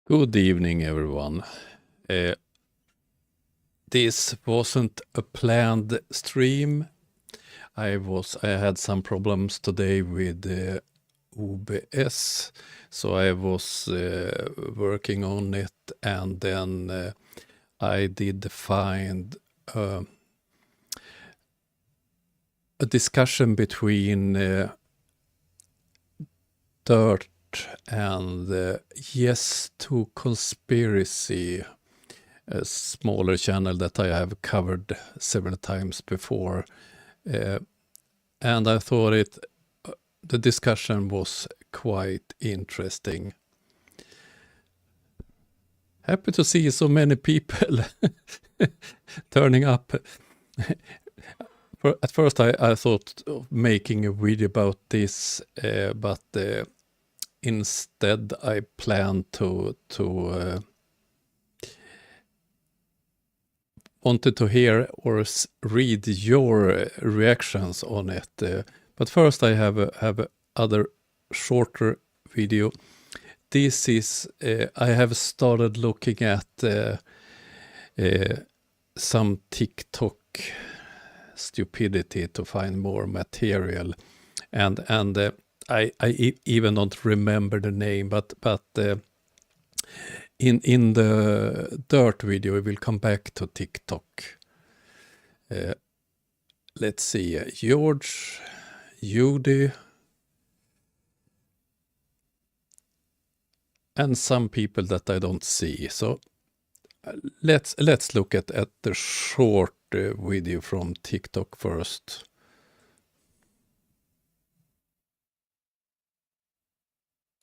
Good evening, everyone. This wasn't a planned stream. I had some problems today with OBS, so I was working on it, and then I did find a discussion between DIRTH and Yes to Conspiracy, a smaller channel that I have covered several times before. And I thought the discussion was quite interesting. Happy to see so many people turning up. At first I thought of making a video about this, but instead I plan to wanted to hear or read your reactions on it. But first I have a other shorter video. This is I have started looking at some TikTok stupidity to find more material, and I even don't remember the name, but in the DIRTH video we will come back to TikTok. Let's see, George, Judy, and some people that I don't see. So let's look at the short video from TikTok first.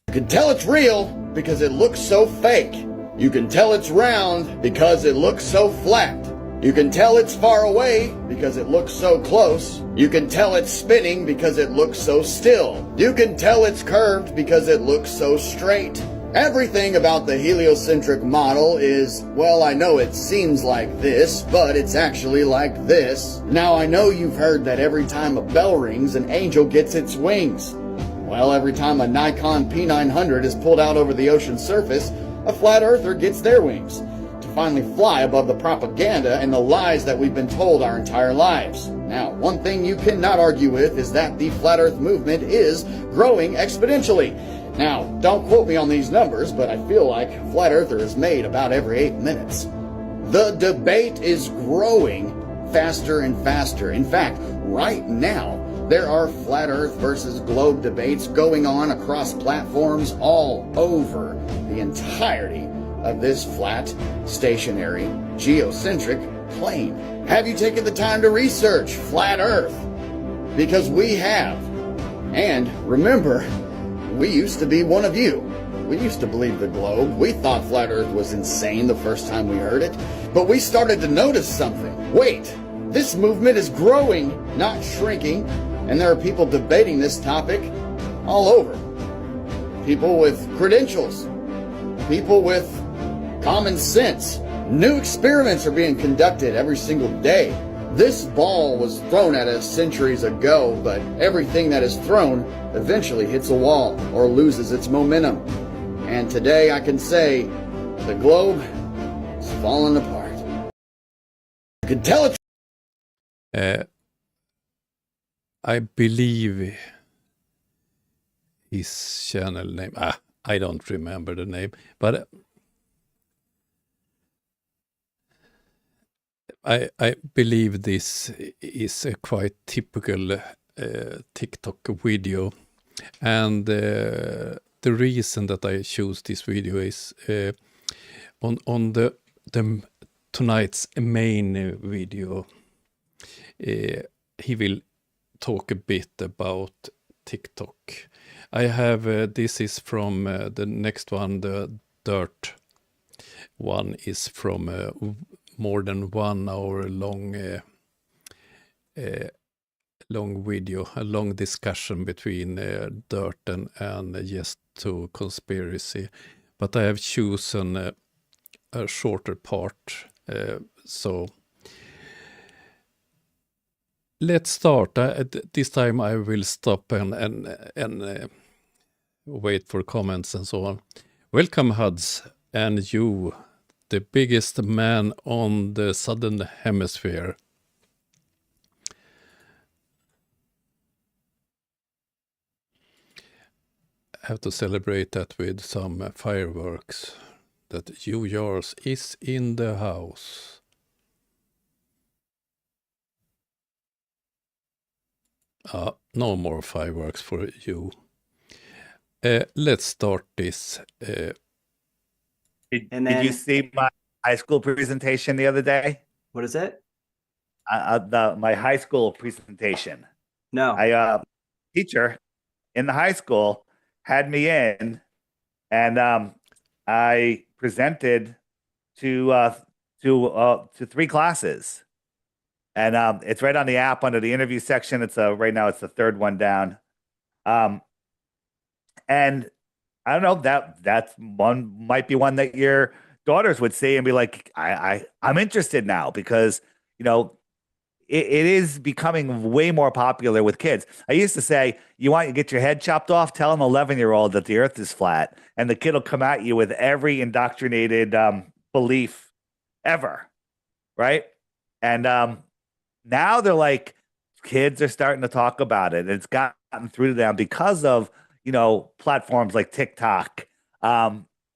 You can tell it's real because it looks so fake. You can tell it's round because it looks so flat. You can tell it's far away because it looks so close. You can tell it's spinning because it looks so still. You can tell it's curved because it looks so straight. Everything about the heliocentric model is, well, I know it seems like this, but it's actually like this. Now, I know you've heard that every time a bell rings, an angel gets its wings. Well, every time a Nikon P900 is pulled out over the ocean surface, a flat earther gets their wings to finally fly above the propaganda and the lies that we've been told our entire lives. Now, one thing you cannot argue with is that the flat earth movement is growing exponentially. Now, don't quote me on these numbers, but I feel like flat earther is made about every 8 minutes. The debate is growing faster and faster. In fact, right now, there are flat earth versus globe debates going on across platforms all over the entirety of this flat, stationary, geocentric plane. Have you taken the time to research flat earth? Because we have. And remember, we used to be one of you. We used to believe the globe. We thought flat earth was insane the first time we heard it. But we started to notice something. Wait, this movement is growing, not shrinking. And there are people debating this topic all over. People with credentials. People with common sense. New experiments are being conducted every single day. This ball was thrown at us centuries ago, but everything that is thrown eventually hits a wall or loses its momentum. And today I can say the globe is falling apart. You can tell it's I believe his channel name, I don't remember the name, but I believe this is a quite typical TikTok video. And the reason that I choose this video is on the tonight's main video, he will talk a bit about TikTok. I have this is from the next one, the DIRTH one is from more than 1 hour long long video, a long discussion between DIRTH and Yes to Conspiracy, but I have chosen a shorter part, so let's start. This time I will stop and wait for comments and so on. Welcome, Huds. and you, the biggest man on the southern hemisphere. Have to celebrate that with some fireworks. That you, yours, is in the house. No more fireworks for you. Let's start this. Did you see my high school presentation the other day? What is it? My high school presentation. No. Teacher in the high school had me in, and I presented to 3 classes, and it's right on the app under the interview section. It's right now it's the 3rd one down, and I don't know, that's one might be one that your daughters would see and be like, I'm interested now, because it is becoming way more popular with kids. I used to say, you want to get your head chopped off? Tell an 11-year-old that the earth is flat, and the kid will come at you with every indoctrinated belief ever, right? And now they're like, kids are starting to talk about it, and it's gotten through to them because of platforms like TikTok,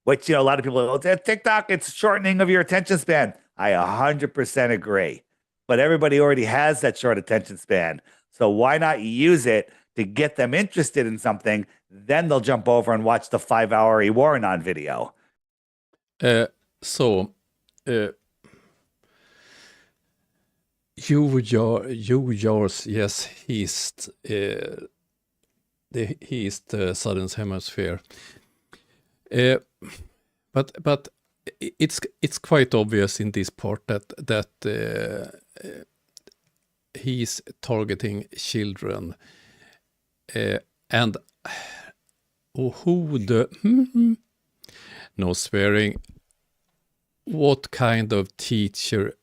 which a lot of people go, TikTok, it's shortening of your attention span. I 100% agree. But everybody already has that short attention span. So why not use it to get them interested in something? Then they'll jump over and watch the 5-hour Warrenon video. Yours, yes, he's the southern hemisphere. But it's quite obvious in this part that he's targeting children, and no swearing. What kind of teacher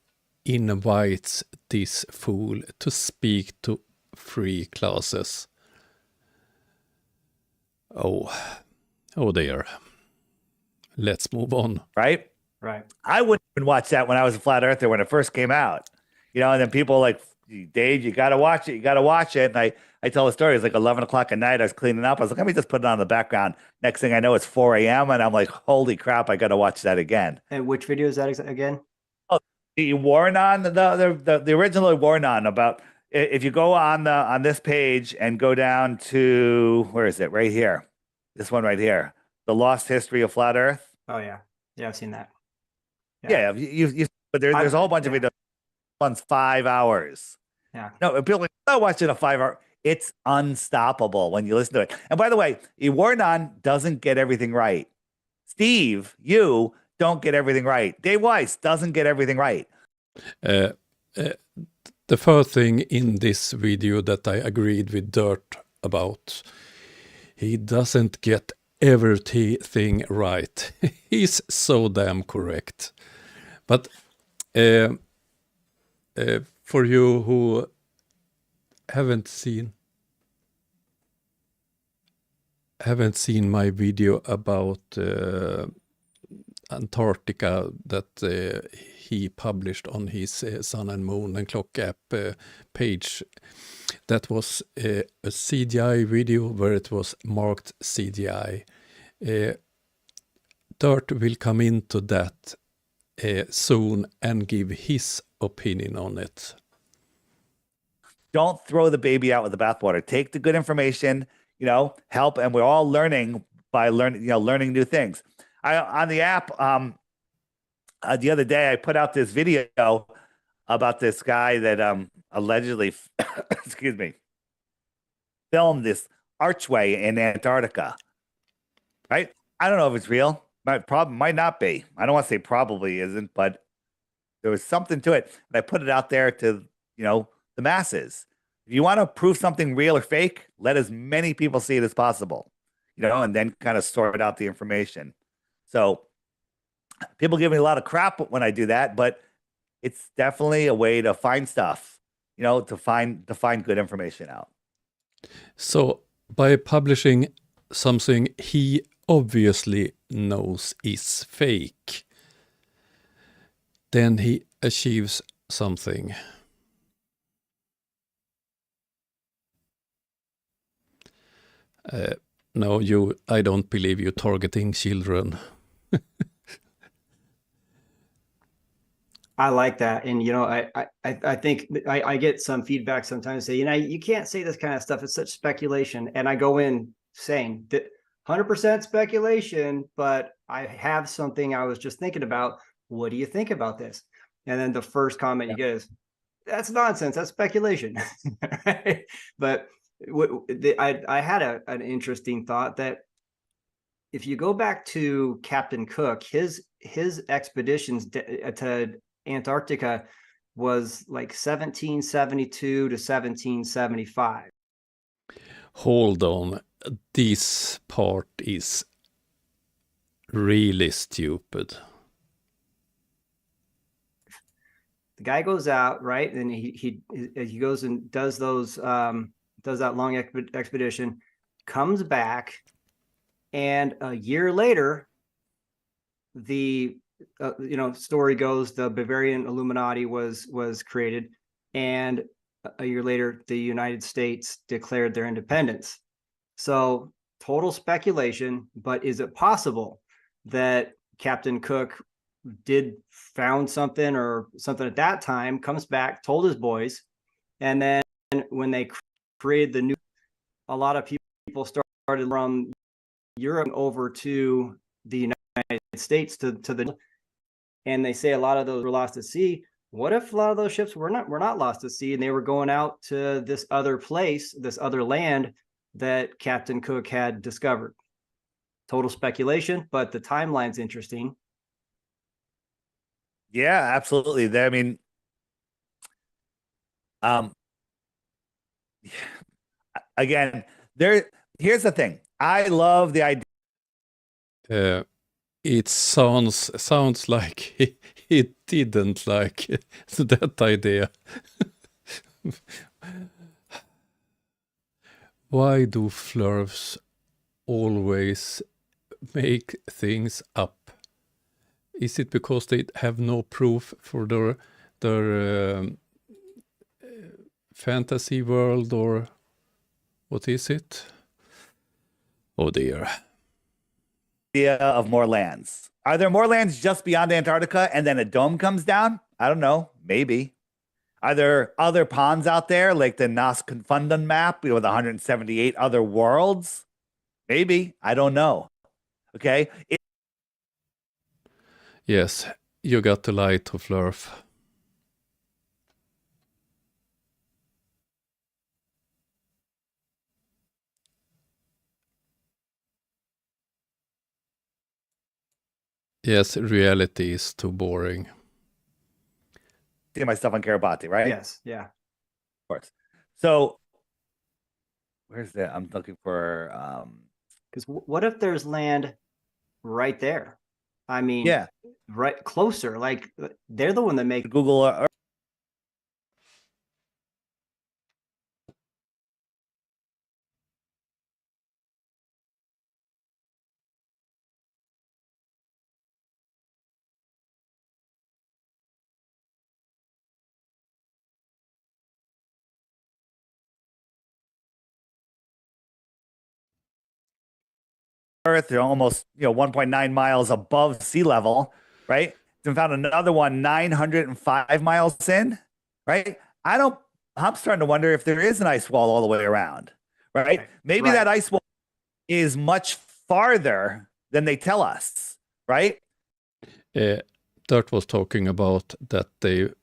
invites this fool to speak to free classes? Oh dear. Let's move on. Right. I wouldn't even watch that when I was a flat earther when it first came out. And then people like, Dave, you got to watch it. You got to watch it. And I tell the story. It's like 11 o'clock at night. I was cleaning up. I was like, let me just put it on in the background. Next thing I know, it's 4 a.m. And I'm like, holy crap, I got to watch that again. And which video is that again? Oh, the Warrenon, the original Warrenon, about, if you go on this page and go down to, where is it? Right here. This one right here. The Lost History of Flat Earth. Oh yeah. Yeah, I've seen that. Yeah, but there's a whole bunch of videos. One's 5 hours. Yeah. No, people are not watching a 5-hour. It's unstoppable when you listen to it. And by the way, Warrenon doesn't get everything right. Steve, you don't get everything right. Dave Weiss doesn't get everything right. The first thing in this video that I agreed with DIRTH about, he doesn't get everything right. He's so damn correct. But for you who haven't seen my video about Antarctica that he published on his Sun and Moon and Clock app page, that was a CGI video where it was marked CGI. DIRTH will come into that soon and give his opinion on it. Don't throw the baby out with the bathwater. Take the good information, help, and we're all learning by learning new things. On the app, the other day I put out this video about this guy that allegedly, excuse me, filmed this archway in Antarctica. Right? I don't know if it's real. Might not be. I don't want to say probably isn't, but there was something to it. And I put it out there to, the masses. If you want to prove something real or fake, let as many people see it as possible, and then kind of sort out the information. So people give me a lot of crap when I do that, but it's definitely a way to find stuff, to find good information out. So by publishing something he obviously knows is fake. Then he achieves something. No, I don't believe you targeting children. I like that. And, I think I get some feedback sometimes say, you can't say this kind of stuff. It's such speculation. And I go in saying that 100% speculation, but I have something I was just thinking about. What do you think about this? And then the first comment you get is, that's nonsense. That's speculation. Right? But I had an interesting thought that if you go back to Captain Cook, his expeditions to Antarctica was like 1772 to 1775. Hold on. This part is really stupid. The guy goes out, right? And he goes and does that long expedition, comes back, and a year later, the story goes the Bavarian Illuminati was created, and a year later the United States declared their independence. So total speculation, but is it possible that Captain Cook found something or something at that time, comes back, told his boys, and then when they created the new, a lot of people started from Europe over to the United States to the, and they say a lot of those were lost at sea. What if a lot of those ships were not lost at sea and they were going out to this other place, this other land that Captain Cook had discovered? Total speculation, but the timeline's interesting. Yeah, absolutely. I mean, again, here's the thing. I love the idea. It sounds like he didn't like that idea. Why do flurfs always make things up? Is it because they have no proof for their fantasy world, or what is it? Oh dear. Idea of more lands. Are there more lands just beyond Antarctica and then a dome comes down? I don't know. Maybe. Are there other ponds out there like the Nas Confundum map with 178 other worlds? Maybe. I don't know. Okay. Yes, you got to lie to flurf. Yes, reality is too boring. See my stuff on Kiribati, right? Yes, yeah. Of course. So where's that? I'm looking for because what if there's land right there? I mean, yeah, right closer. Like they're the one that make Google Earth. They're almost 1.9 miles above sea level, right? Then found another one 905 miles in, right? I'm starting to wonder if there is an ice wall all the way around, right? Maybe that ice wall is much farther than they tell us, right? DIRTH was talking about that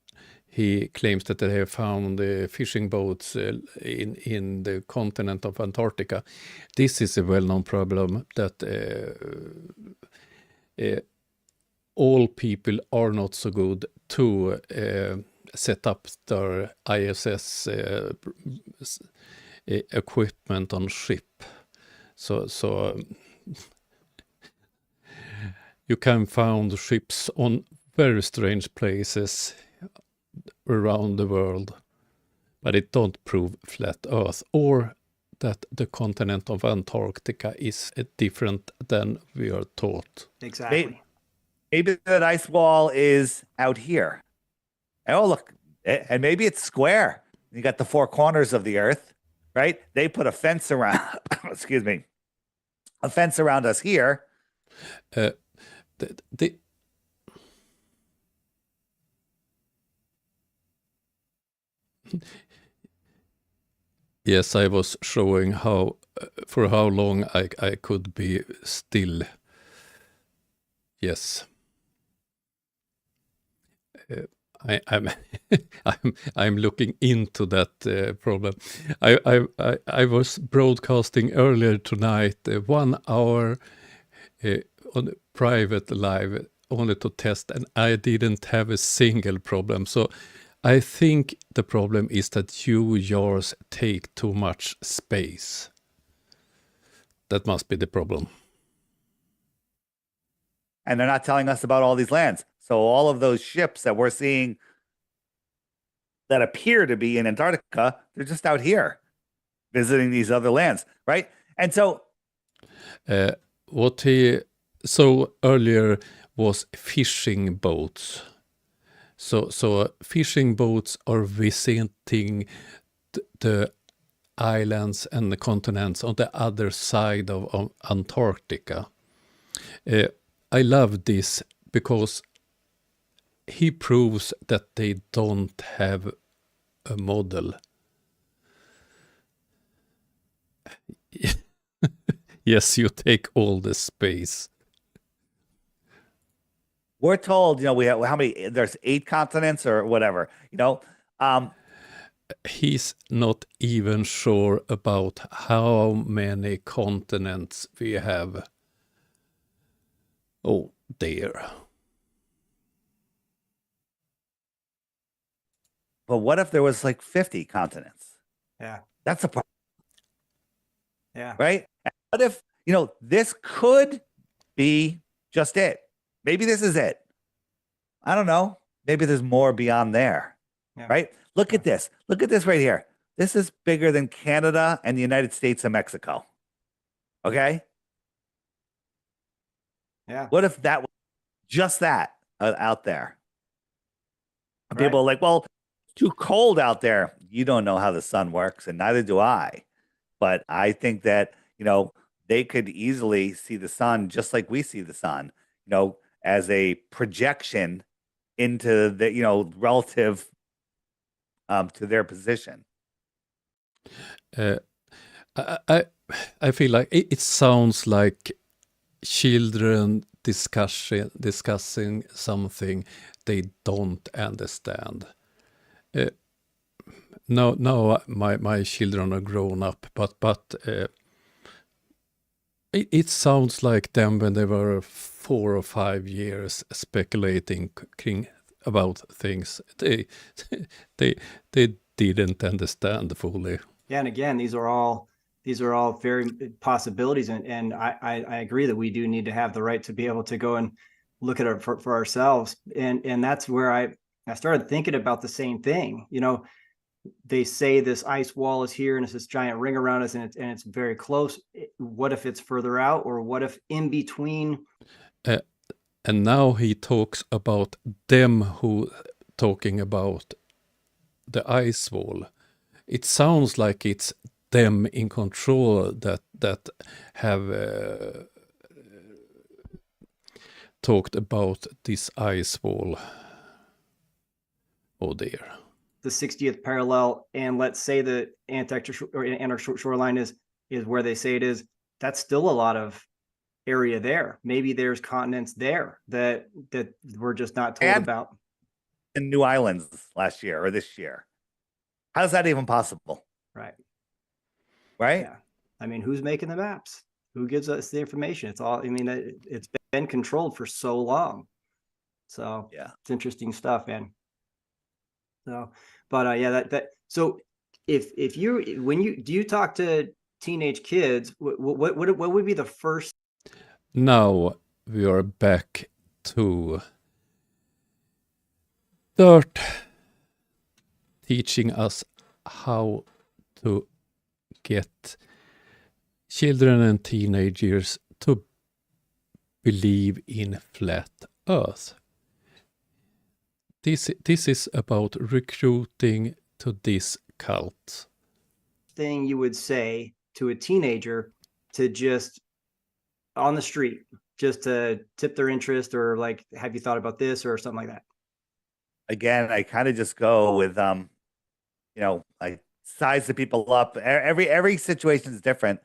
he claims that they have found fishing boats in the continent of Antarctica. This is a well-known problem that all people are not so good to set up their ISS equipment on ship. So you can find ships on very strange places around the world, but it don't prove flat Earth or that the continent of Antarctica is different than we are taught. Exactly. Maybe that ice wall is out here. Oh, look, and maybe it's square. You got the four corners of the earth, right? They put a fence around, excuse me, a fence around us here. Yes, I was showing how for how long I could be still. Yes. I'm I'm looking into that problem. I was broadcasting earlier tonight 1 hour on private live only to test, and I didn't have a single problem. So I think the problem is that yours take too much space. That must be the problem. And they're not telling us about all these lands. So all of those ships that we're seeing that appear to be in Antarctica, they're just out here visiting these other lands, right? And so what he saw earlier was fishing boats. So fishing boats are visiting the islands and the continents on the other side of Antarctica. I love this because he proves that they don't have a model. Yes, you take all the space. we're told, we have how many, there's 8 continents or whatever, He's not even sure about how many continents we have. Oh, dear. But what if there was like 50 continents? Yeah. That's a problem, Yeah. right? And what if, this could be just it? Maybe this is it. I don't know. Maybe there's more beyond there, Yeah. right? Look at this. Look at this right here. This is bigger than Canada and the United States and Mexico. Okay? Yeah. What if that was just that out there? And Right. people are like, well, it's too cold out there. You don't know how the sun works, and neither do I. But I think that, they could easily see the sun just like we see the sun, as a projection into the, relative to their position. I feel like it sounds like children discussing something they don't understand. Now my children are grown up, but it sounds like them when they were 4 or 5 years speculating about things they didn't understand fully. Yeah, and again, these are all very possibilities, and I agree that we do need to have the right to be able to go and look at it for ourselves, and that's where I started thinking about the same thing. They say this ice wall is here and it's this giant ring around us, and it's very close. What if it's further out, or what if in between? And now he talks about them who talking about the ice wall. It sounds like it's them in control that have talked about this ice wall. Oh dear. The 60th parallel, and let's say the Antarctic shoreline is where they say it is. That's still a lot of area there. Maybe there's continents there that we're just not told about. And new islands last year or this year. How's that even possible? Right. Yeah. I mean, who's making the maps? Who gives us the information? It's all, it's been controlled for so long. So yeah, it's interesting stuff, man. So, but so if you do you talk to teenage kids, what would be the first? Now we are back to DIRTH teaching us how to get children and teenagers to believe in flat Earth. This is about recruiting to this cult. Thing you would say to a teenager to just on the street, just to tip their interest, or like, have you thought about this, or something like that? Again, I kind of just go with I size the people up. Every situation is different,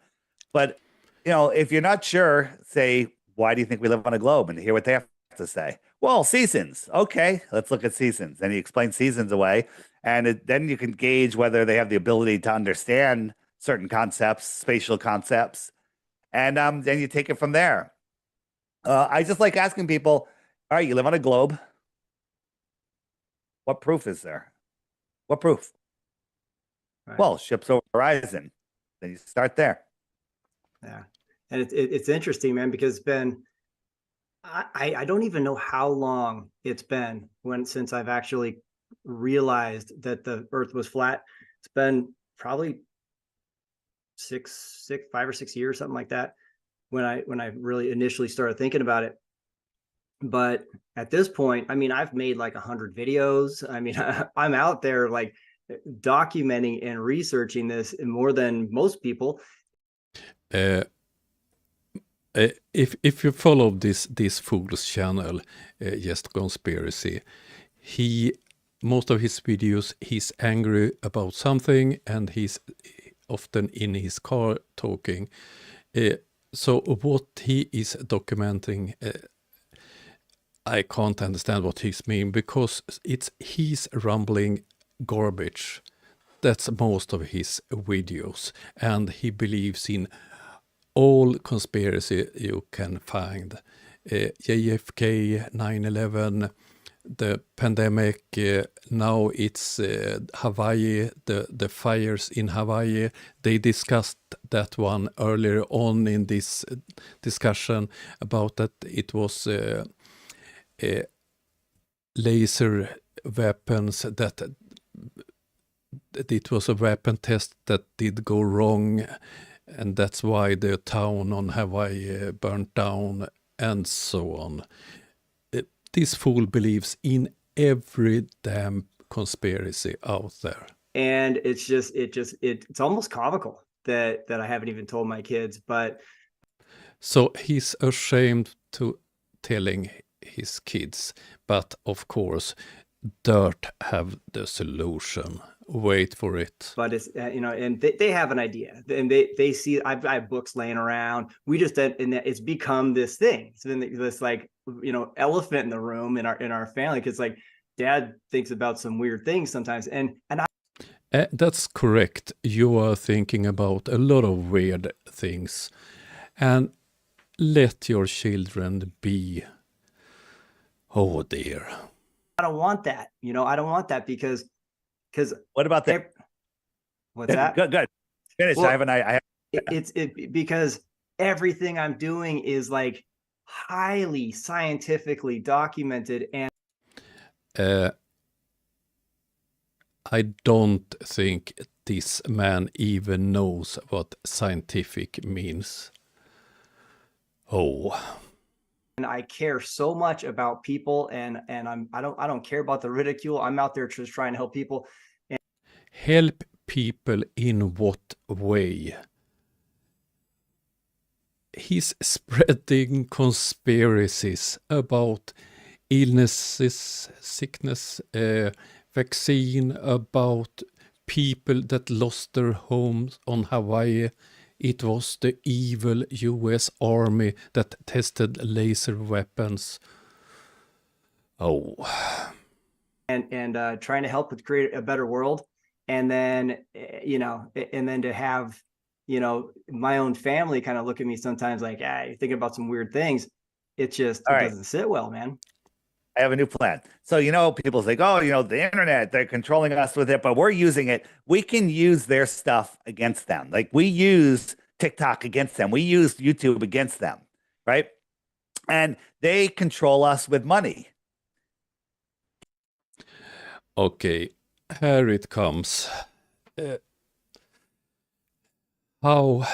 but if you're not sure, say, why do you think we live on a globe, and hear what they have to say. Well, seasons. Okay, let's look at seasons. And he explains seasons away, and then you can gauge whether they have the ability to understand certain concepts, spatial concepts, and then you take it from there. I just like asking people, all right, you live on a globe. What proof is there? What proof? Right. Well, ships over the horizon. Then you start there. Yeah. And it's interesting, man, because it's been, I don't even know how long it's been since I've actually realized that the Earth was flat. It's been probably 5 or 6 years, something like that, when I really initially started thinking about it. But at this point, I mean, I've made like 100 videos. I mean, I'm out there like documenting and researching this more than most people. If you follow this fool's channel, Just Conspiracy, most of his videos, he's angry about something, and he's often in his car talking. So what he is documenting, I can't understand what he's mean, because he's rumbling garbage. That's most of his videos, and he believes in all conspiracy you can find. JFK, 9/11, the pandemic, now it's Hawaii, the fires in Hawaii. They discussed that one earlier on in this discussion, about that it was laser weapons, that it was a weapon test that did go wrong, and that's why the town on Hawaii burnt down, and so on. This fool believes in every damn conspiracy out there. And it's almost comical that I haven't even told my kids, but so he's ashamed to telling his kids, but of course DIRTH have the solution. Wait for it. But it's and they have an idea, and they see I have books laying around. We just, and it's become this thing. It's been this like elephant in the room in our family, because like Dad thinks about some weird things sometimes, and that's correct. You are thinking about a lot of weird things, and let your children be. Oh dear. I don't want that. I don't want that, because what about that? What's that? Good. Finish. Well, I have. It's because everything I'm doing is like highly scientifically documented, and I don't think this man even knows what scientific means. Oh. And I care so much about people, and I don't care about the ridicule. I'm out there just trying to help people. Help people in what way? He's spreading conspiracies about illnesses, sickness, vaccine, about people that lost their homes on Hawaii. It was the evil US Army that tested laser weapons. Oh. And trying to help with create a better world. And then, and then to have, my own family kind of look at me sometimes like, you're thinking about some weird things. It doesn't sit well, man. I have a new plan. So, people think, oh, the internet, they're controlling us with it, but we're using it. We can use their stuff against them. Like we use TikTok against them. We use YouTube against them, right? And they control us with money. Okay, here it comes. How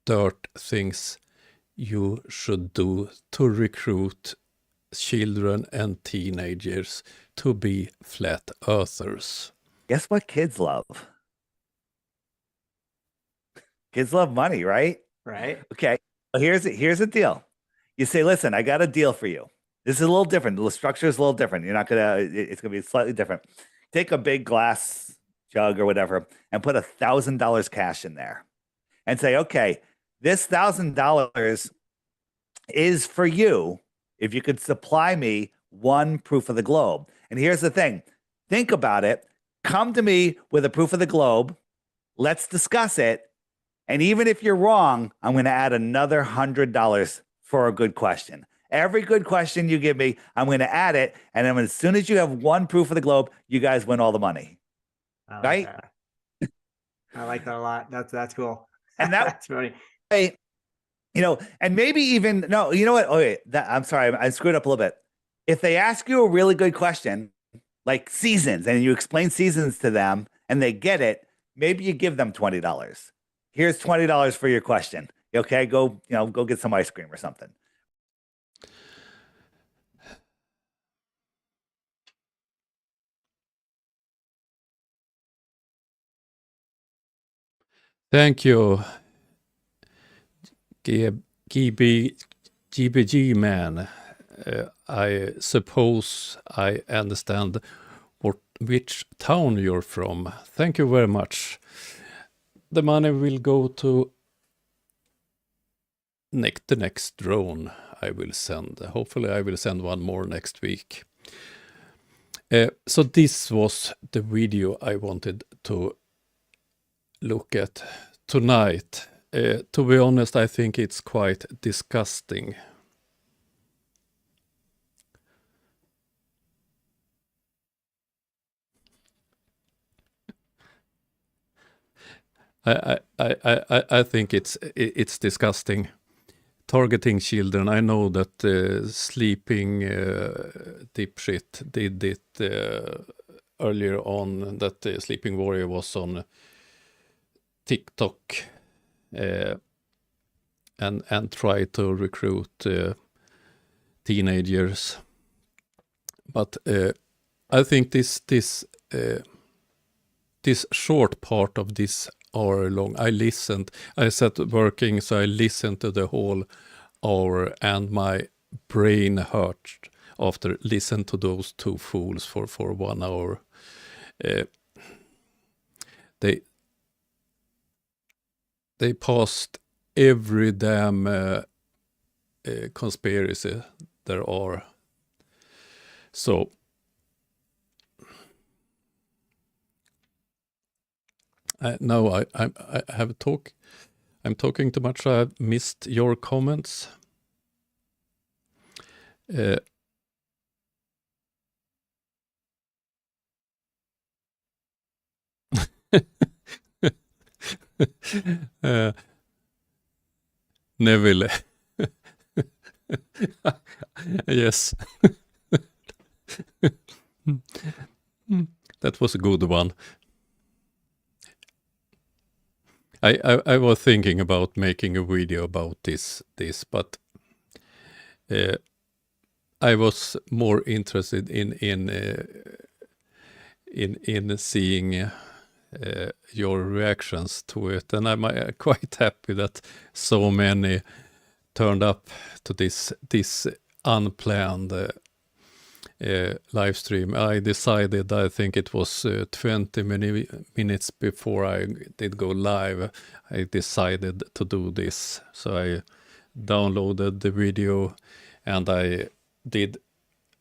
DIRTH things you should do to recruit children and teenagers to be flat earthers. Guess what kids love? Kids love money, right? Right. Okay. Well, here's the deal. You say, listen, I got a deal for you. This is a little different. The structure is a little different. You're not gonna. It's gonna be slightly different. Take a big glass jug or whatever, and put $1,000 cash in there, and say, okay, this $1,000 is for you if you could supply me one proof of the globe. And here's the thing. Think about it. Come to me with a proof of the globe. Let's discuss it. And even if you're wrong, I'm going to add another $100 for a good question. Every good question you give me, I'm going to add it. And then as soon as you have one proof of the globe, you guys win all the money. I like Right? that. I like that a lot. That's cool. And that That's funny. way, and maybe even, no, you know what? Oh, wait, I'm sorry. I screwed up a little bit. If they ask you a really good question, like seasons, and you explain seasons to them and they get it, maybe you give them $20. Here's $20 for your question. Okay, go get some ice cream or something. Thank you, GBG man. I suppose I understand which town you're from. Thank you very much. The money will go to the next drone I will send. Hopefully I will send one more next week. So this was the video I wanted to look at tonight. To be honest, I think it's quite disgusting. I think it's disgusting. Targeting children. I know that Sleeping Dipshit did it earlier on, that Sleeping Warrior was on TikTok and try to recruit teenagers. But I think this short part of this hour long, I sat working, so I listened to the whole hour, and my brain hurt after listening to those two fools for 1 hour. They passed every damn conspiracy there are. So no, I'm talking too much. I've missed your comments. Neville. Yes. That was a good one. I was thinking about making a video about this, but I was more interested in seeing your reactions to it, and I'm quite happy that so many turned up to this unplanned live stream. I decided, I think it was 20 minutes before I did go live, I decided to do this. So I downloaded the video and I did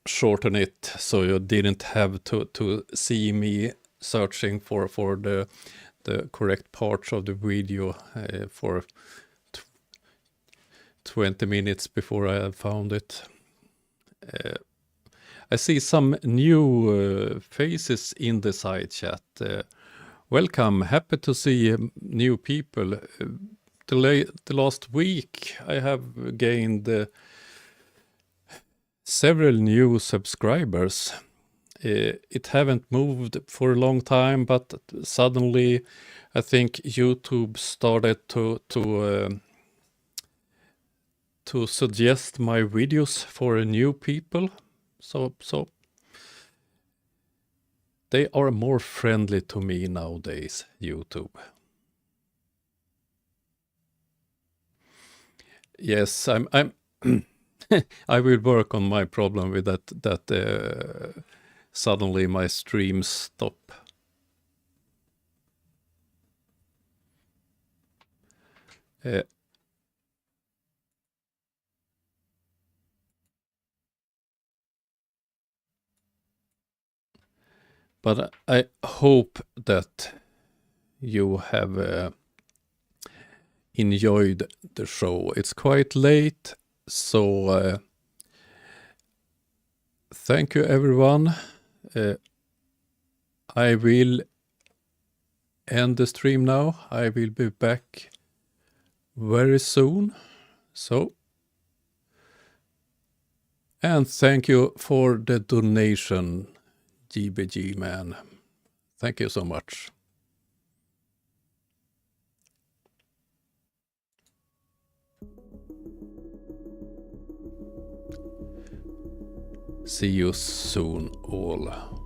shorten it so you didn't have to see me searching for the correct parts of the video for 20 minutes before I found it. I see some new faces in the side chat. Welcome, happy to see new people. The last week I have gained several new subscribers. It haven't moved for a long time, but suddenly I think YouTube started to to suggest my videos for new people. So they are more friendly to me nowadays, YouTube. Yes, I'm I will work on my problem with that suddenly my streams stop. But I hope that you have enjoyed the show. It's quite late, so thank you everyone. I will end the stream now. I will be back very soon. So, and thank you for the donation, GBG man. Thank you so much. See you soon all.